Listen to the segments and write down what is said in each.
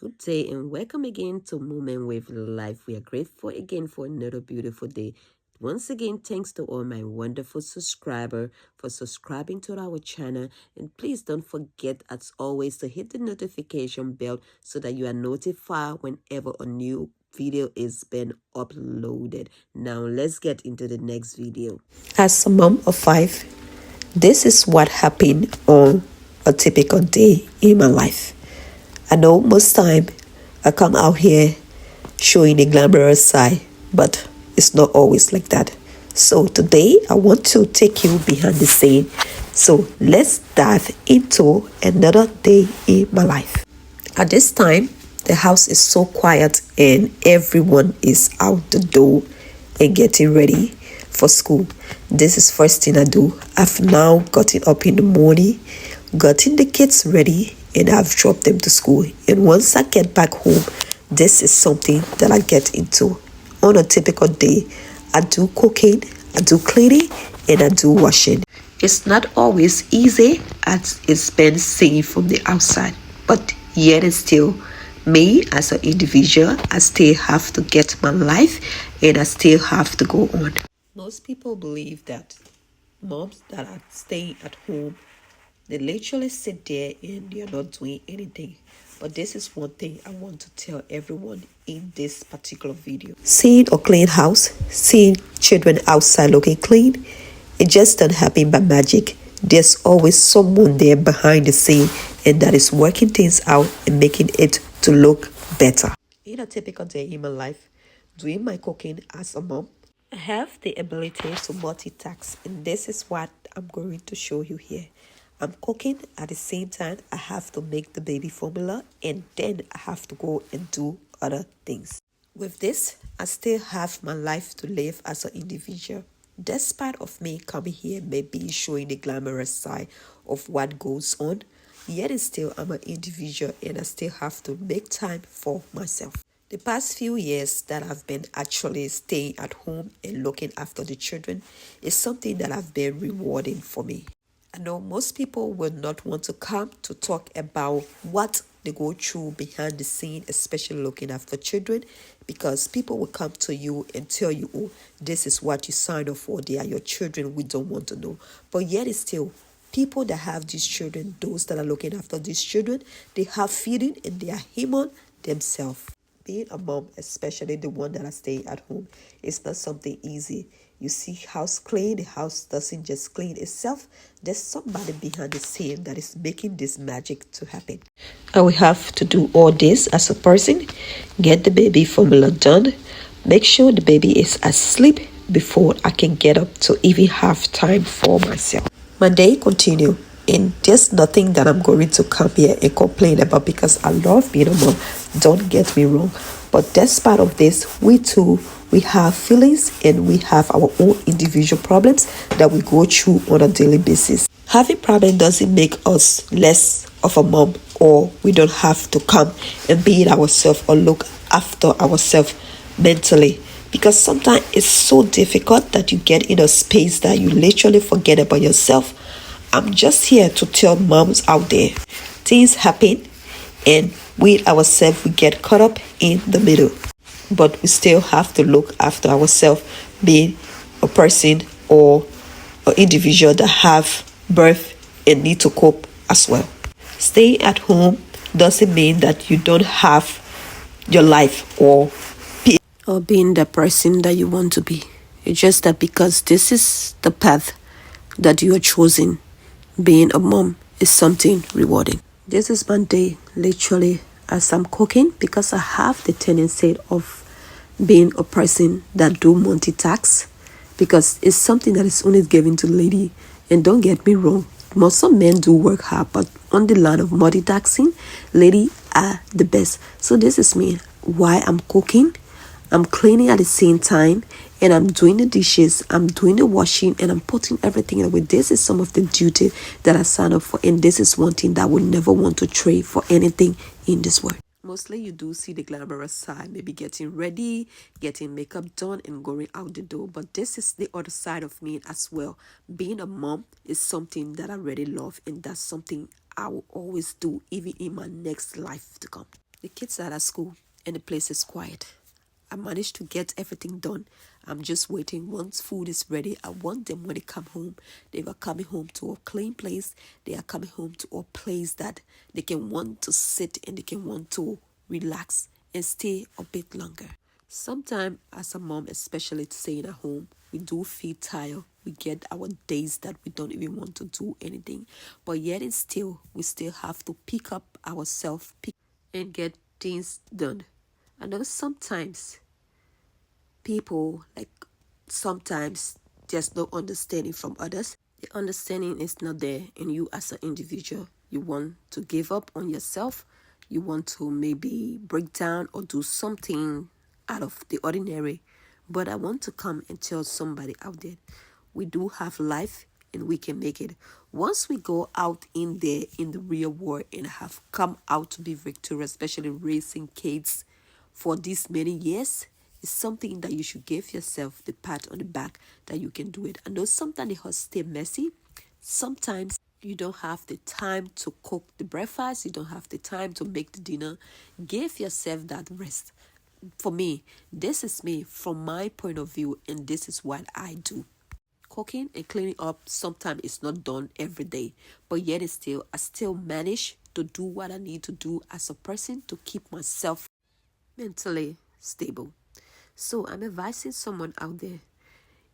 Good day and welcome again to Moment with Life. We are grateful again for another beautiful day. Once again, thanks to all my wonderful subscribers for subscribing to our channel. And please don't forget, as always, to hit the notification bell so that you are notified whenever a new video is been uploaded. Now, let's get into the next video. As a mom of 5, this is what happened on a typical day in my life. I know most time I come out here showing the glamorous side, but it's not always like that. So today I want to take you behind the scene. So let's dive into another day in my life. At this time, the house is so quiet and everyone is out the door and getting ready for school. This is first thing I do. I've now gotten up in the morning, gotten the kids ready, and I've dropped them to school. And once I get back home, this is something that I get into. On a typical day, I do cooking, I do cleaning, and I do washing. It's not always easy as it's been seen from the outside, but yet and still, me as an individual, I still have to get my life and I still have to go on. Most people believe that moms that are staying at home, they literally sit there and they're not doing anything. But this is one thing I want to tell everyone in this particular video. Seeing a clean house, seeing children outside looking clean, it just doesn't happen by magic. There's always someone there behind the scene and that is working things out and making it to look better. In a typical day in my life, doing my cooking as a mom, I have the ability to multitask, and this is what I'm going to show you here. I'm cooking at the same time I have to make the baby formula, and then I have to go and do other things. With this, I still have my life to live as an individual. Despite of me coming here maybe showing the glamorous side of what goes on, yet and still I'm an individual and I still have to make time for myself. The past few years that I've been actually staying at home and looking after the children is something that have been rewarding for me. I know most people will not want to come to talk about what they go through behind the scene, especially looking after children, because people will come to you and tell you, oh, this is what you signed up for. They are your children. We don't want to know. But yet it's still people that have these children, those that are looking after these children, they have feeling and they are human themselves. Being a mom, especially the one that are staying at home, is not something easy. You see house clean, the house doesn't just clean itself. There's somebody behind the scene that is making this magic to happen. I will have to do all this as a person, get the baby formula done, make sure the baby is asleep before I can get up to even have time for myself. My day continue. And there's nothing that I'm going to come here and complain about because I love being a mom. Don't get me wrong. But despite of this, we have feelings and we have our own individual problems that we go through on a daily basis. Having problems doesn't make us less of a mom, or we don't have to come and be it ourselves or look after ourselves mentally. Because sometimes it's so difficult that you get in a space that you literally forget about yourself. I'm just here to tell moms out there, things happen and we ourselves, we get caught up in the middle. But we still have to look after ourselves, being a person or an individual that have birth and need to cope as well. Staying at home doesn't mean that you don't have your life or being the person that you want to be. It's just that because this is the path that you are choosing, being a mom is something rewarding. This is my day, literally, as I'm cooking, because I have the tendency of being a person that do multitask, because it's something that is only given to lady. And don't get me wrong, some men do work hard, but on the line of multitasking, lady are the best. So this is me, why I'm cooking, I'm cleaning at the same time, and I'm doing the dishes, I'm doing the washing, and I'm putting everything away. This is some of the duty that I signed up for, and this is one thing that I would never want to trade for anything in this world. Mostly you do see the glamorous side, maybe getting ready, getting makeup done, and going out the door. But this is the other side of me as well. Being a mom is something that I really love, and that's something I will always do, even in my next life to come. The kids are at school and the place is quiet. I managed to get everything done. I'm just waiting. Once food is ready, I want them when they come home. They are coming home to a clean place. They are coming home to a place that they can want to sit and they can want to relax and stay a bit longer. Sometimes as a mom, especially staying at home, we do feel tired. We get our days that we don't even want to do anything. But yet and still, we still have to pick up ourselves and get things done. I know sometimes people sometimes there's no understanding from others. The understanding is not there in you as an individual. You want to give up on yourself. You want to maybe break down or do something out of the ordinary. But I want to come and tell somebody out there, we do have life and we can make it. Once we go out in there in the real world and have come out to be victorious, especially raising kids for these many years, it's something that you should give yourself the pat on the back that you can do it. I know sometimes the house stay messy. Sometimes you don't have the time to cook the breakfast. You don't have the time to make the dinner. Give yourself that rest. For me, this is me from my point of view, and this is what I do. Cooking and cleaning up sometimes it's not done every day, but yet I still manage to do what I need to do as a person to keep myself mentally stable. So I'm advising someone out there.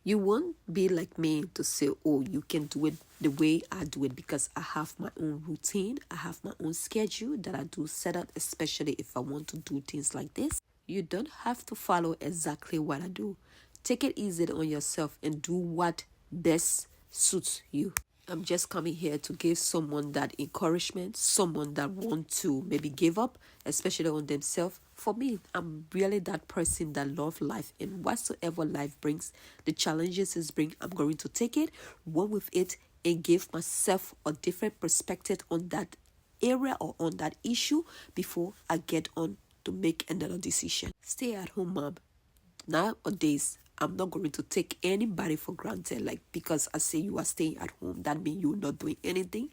You won't be like me to say, oh, you can do it the way I do it, because I have my own routine. I have my own schedule that I do set up, especially if I want to do things like this. You don't have to follow exactly what I do. Take it easy on yourself and do what best suits you. I'm just coming here to give someone that encouragement, someone that wants to maybe give up, especially on themselves. For me, I'm really that person that loves life, and whatsoever life brings, the challenges it brings, I'm going to take it, run with it, and give myself a different perspective on that area or on that issue before I get on to make another decision. Stay at home, mom. Nowadays, I'm not going to take anybody for granted. Like, because I say you are staying at home, that means you're not doing anything.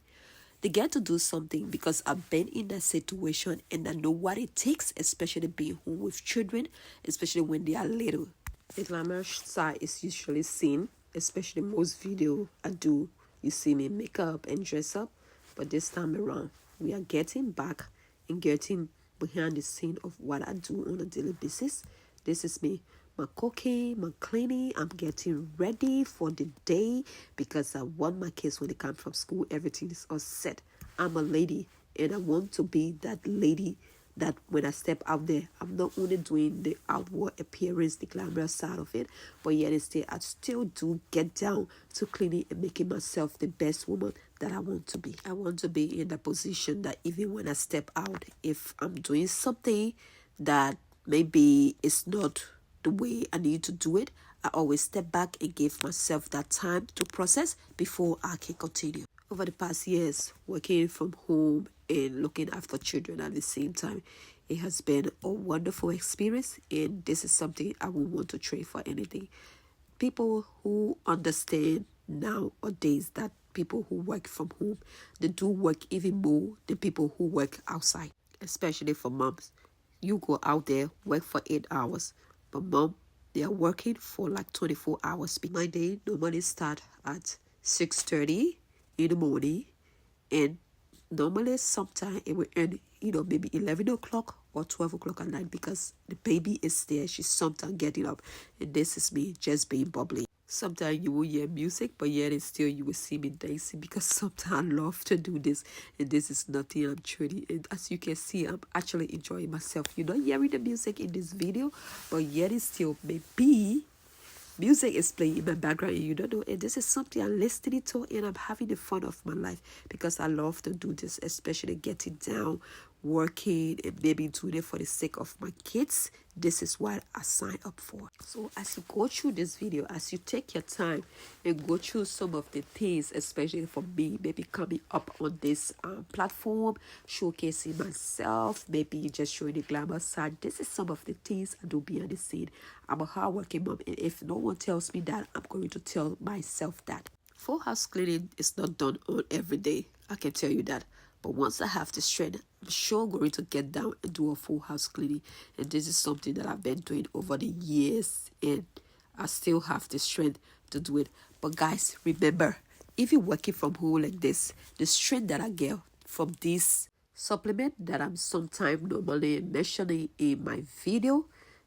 They get to do something, because I've been in that situation and I know what it takes, especially being home with children, especially when they are little. The glamorous side is usually seen, especially most video I do. You see me make up and dress up, but this time around, we are getting back and getting behind the scene of what I do on a daily basis. This is me. My cooking, my cleaning, I'm getting ready for the day because I want my kids when they come from school, everything is all set. I'm a lady and I want to be that lady that when I step out there, I'm not only doing the outward appearance, the glamorous side of it, but yet instead I still do get down to cleaning and making myself the best woman that I want to be. I want to be in the position that even when I step out, if I'm doing something that maybe it's not the way I need to do it, I always step back and give myself that time to process before I can continue. Over the past years, working from home and looking after children at the same time, it has been a wonderful experience, and this is something I would want to trade for anything. People who understand nowadays that people who work from home, they do work even more than people who work outside, especially for moms. You go out there, work for 8 hours. But mom, they are working for like 24 hours. My day normally start at 6:30 in the morning. And normally sometime it will end, maybe 11 o'clock or 12 o'clock at night, because the baby is there. She's sometimes getting up. And this is me just being bubbly. Sometimes you will hear music, but yet and still you will see me dancing, because sometimes I love to do this, and this is nothing I'm truly. And as you can see, I'm actually enjoying myself. You're not hearing the music in this video, but yet and still maybe music is playing in my background and you don't know, and this is something I'm listening to and I'm having the fun of my life, because I love to do this, especially getting down, working, and maybe doing it for the sake of my kids. This is what I signed up for. So as you go through this video, as you take your time and go through some of the things, especially for me, maybe coming up on this platform, showcasing myself, maybe just showing the glamour side, this is some of the things I do behind the scene. I'm a hardworking mom, and if no one tells me that, I'm going to tell myself that. Full house cleaning is not done on every day, I can tell you that. But once I have the strength, I'm sure I'm going to get down and do a full house cleaning. And this is something that I've been doing over the years, and I still have the strength to do it. But guys, remember, if you're working from home like this, the strength that I get from this supplement that I'm sometimes normally mentioning in my video,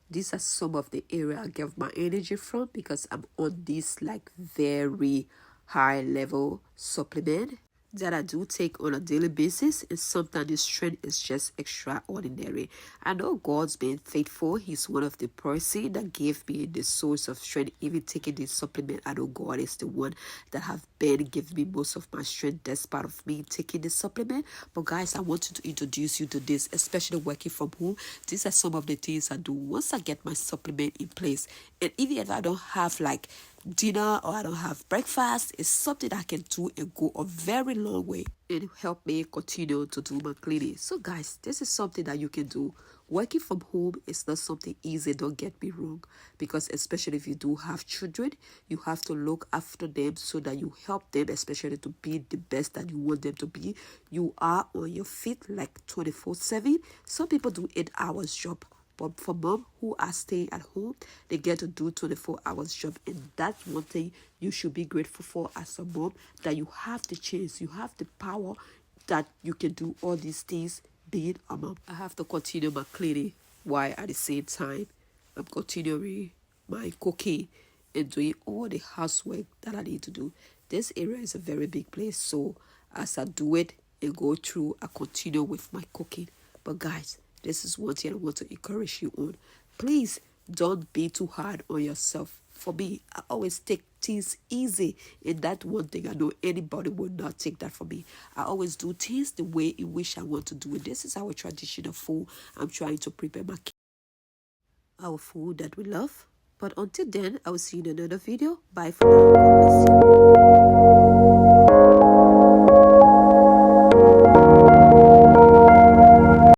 these are some of the area I get my energy from, because I'm on this like very high level supplement that I do take on a daily basis, and sometimes the strength is just extraordinary. I know God's been faithful. He's one of the person that gave me the source of strength. Even taking this supplement, I know God is the one that have been giving me most of my strength. That's part of me taking this supplement. But guys, I want to introduce you to this, especially working from home. These are some of the things I do once I get my supplement in place. And even if I don't have like dinner or I don't have breakfast, it's something I can do and go a very long way and help me continue to do my cleaning. So guys, this is something that you can do. Working from home is not something easy, don't get me wrong, because especially if you do have children, you have to look after them so that you help them, especially to be the best that you want them to be. You are on your feet like 24/7. Some people do 8 hours job, but for mom who are staying at home, they get to do 24 hours job. And that's one thing you should be grateful for as a mom, that you have the chance, you have the power that you can do all these things being a mom. I have to continue my cleaning while at the same time I'm continuing my cooking and doing all the housework that I need to do. This area is a very big place, so as I do it and go through, I continue with my cooking. But guys, this is one thing I want to encourage you on. Please don't be too hard on yourself. For me, I always take things easy, and that one thing I know anybody will not take that from me. I always do things the way in which I want to do it. This is our traditional food. I'm trying to prepare our food that we love. But until then, I will see you in another video. Bye for now. God bless you.